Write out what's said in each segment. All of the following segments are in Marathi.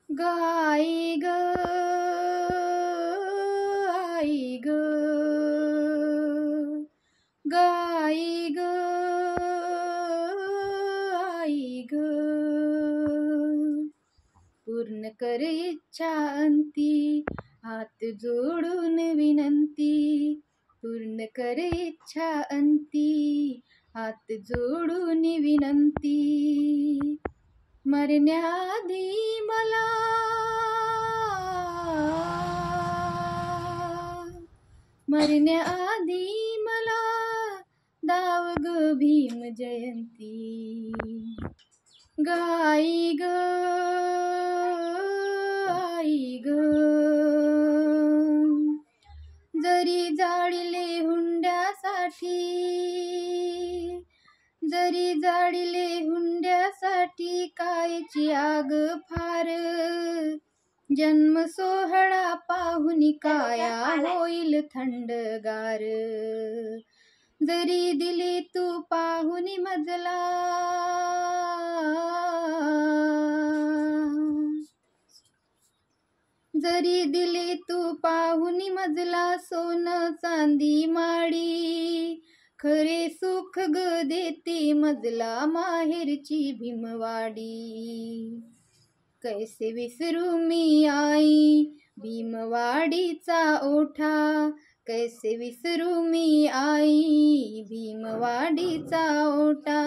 गाई ग आई ग गाई ग आई ग पूर्ण कर इच्छा अंती हात जोडून विनंती पूर्ण कर इच्छा अंती हात जोडून विनंती मरण्याआधी मला मरण्याआधी मला दाव ग भीम जयंती गाई ग आई ग जरी जाळिले हुंड्यासाठी जरी जाळिले हुंड्यासाठी कायची आग फार जन्म सोहळा पाहुनी काया होईल थंडगार जरी दिली तू पाहुनी मजला जरी दिली तू पाहुनी मजला सोनं चांदी माडी खरे सुख ग देते मजला माहेरची भीमवाडी कैसे विसरू मी आई भीमवाडीचा ओठा कैसे विसरू मी आई भीमवाडीचा ओटा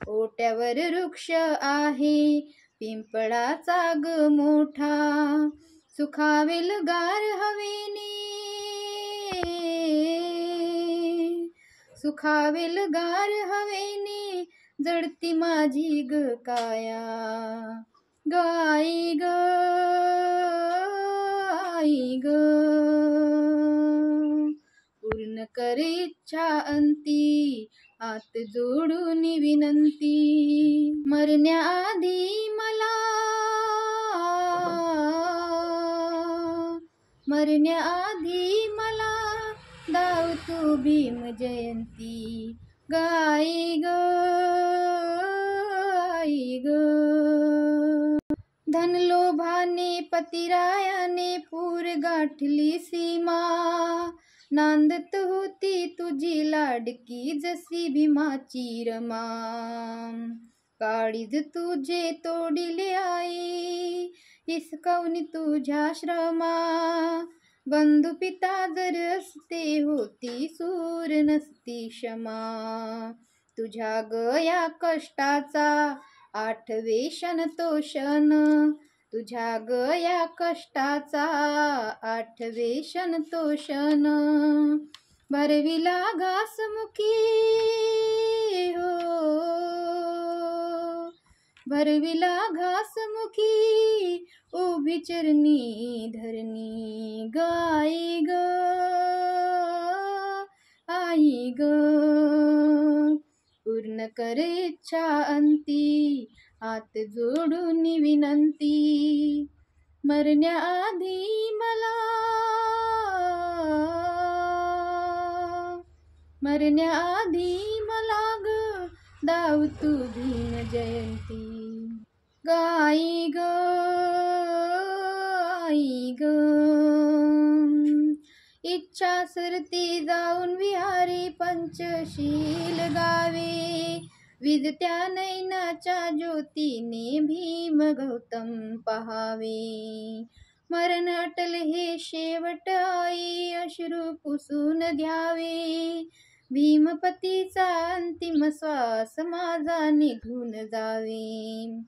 ओट्यावर वृक्ष आहे पिंपळाचा ग मोठा सुखावेल गार हवेने सुखावेल गार हवेने जडती माझी ग काया गाई ग आई ग पूर्ण कर इच्छा अंती हात जोडून विनंती मरण्याआधी मला मरण्याआधी मला दाव तू भीम जयंती गाई ग आई ग धनलोभाने पतिरायाने पूर गाठली सीमा नांदत होती तुझी लाडकी जशी भीमाची रमा काळीज तुझे तोडिले आई हिसकावून तुझ्या श्रमा बंधू पिता जर असते होती सूर नसती क्षमा तुझ्या गया कष्टाचा आठवे क्षण तो क्षण तुझ्या गया कष्टाचा आठवे क्षण तो क्षण भरविला घासमुखी हो भरविला घासमुखी उभी चरणी धरणी गाई ग आई ग पूर्ण कर इच्छा अंती हात जोडून विनंती मरण्याआधी मला मरण्याआधी मला ग दाव तू भीम जयंती गाई ग आई ग इच्छा सरती जाऊन विहारी पंचशील गावे विजत्या नैनाच्या ज्योतीने भीम गौतम पहावे मरण अटल हे शेवट आई अश्रू पुसून द्यावे भीमपतीचा अंतिम श्वास माझा निघून जावे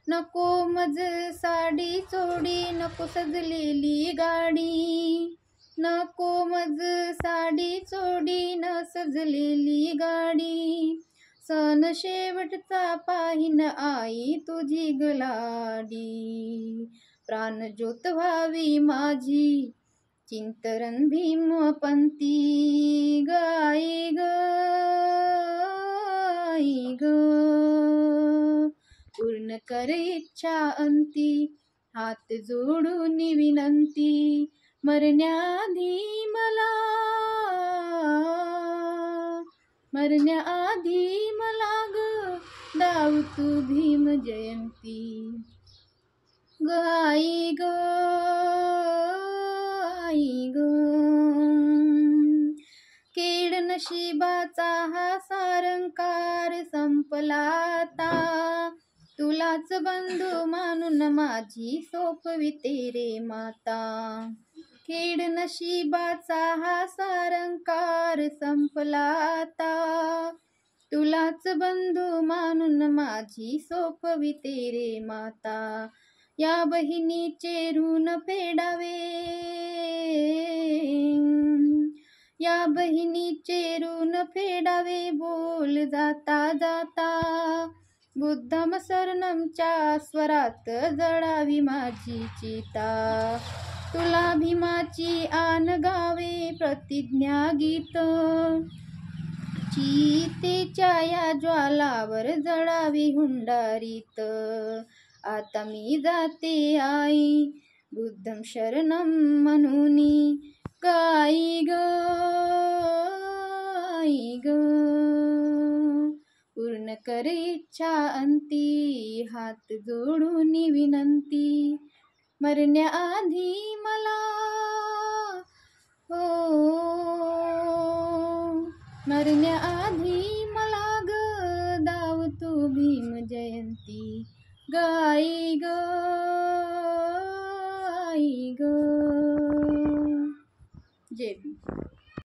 नको मज साडी चोडी नको सजलेली गाडी नको मज साडी चोडी न सजलेली गाडी सन शेवटचा पाहिन आई तुझी गलाडी प्राणज्योत व्हावी माझी चिंतन भीमपंथी गाई ग आई ग पूर्ण कर इच्छा अंती हात जोडून विनंती मरण्याआधी मला मरण्याआधी मला ग दाव तू भीम जयंती ग आई ग आई ग. केड नशिबाचा हा सारंकार संपला आता, तुलाच बंधू मानून माझी सोपविते रे माता. खेड नशिबाचा हा सारंकार संपला आता, तुलाच बंधू मानून माझी सोपविते रे माता. या बहिणीचे ऋण फेडावे, या बहिणीचे ऋण फेडावे, बोल जाता जाता. बुद्धम शरणमच्या स्वरात जळावी माझी चिता, तुला भीमाची आन गावे प्रतिज्ञा गीत. चितेच्या या ज्वालावर जळावी हुंडारीत, आता मी जाते आई बुद्धम शरणम म्हणूनी. गाई ग आई ग, पूर्ण कर इच्छा अंती, हात जोडून विनंती. मरण्याआधी मला हो, मरण्याआधी मला ग दाव तू भीम जयंती. गाई ग आई ग. जय भीम.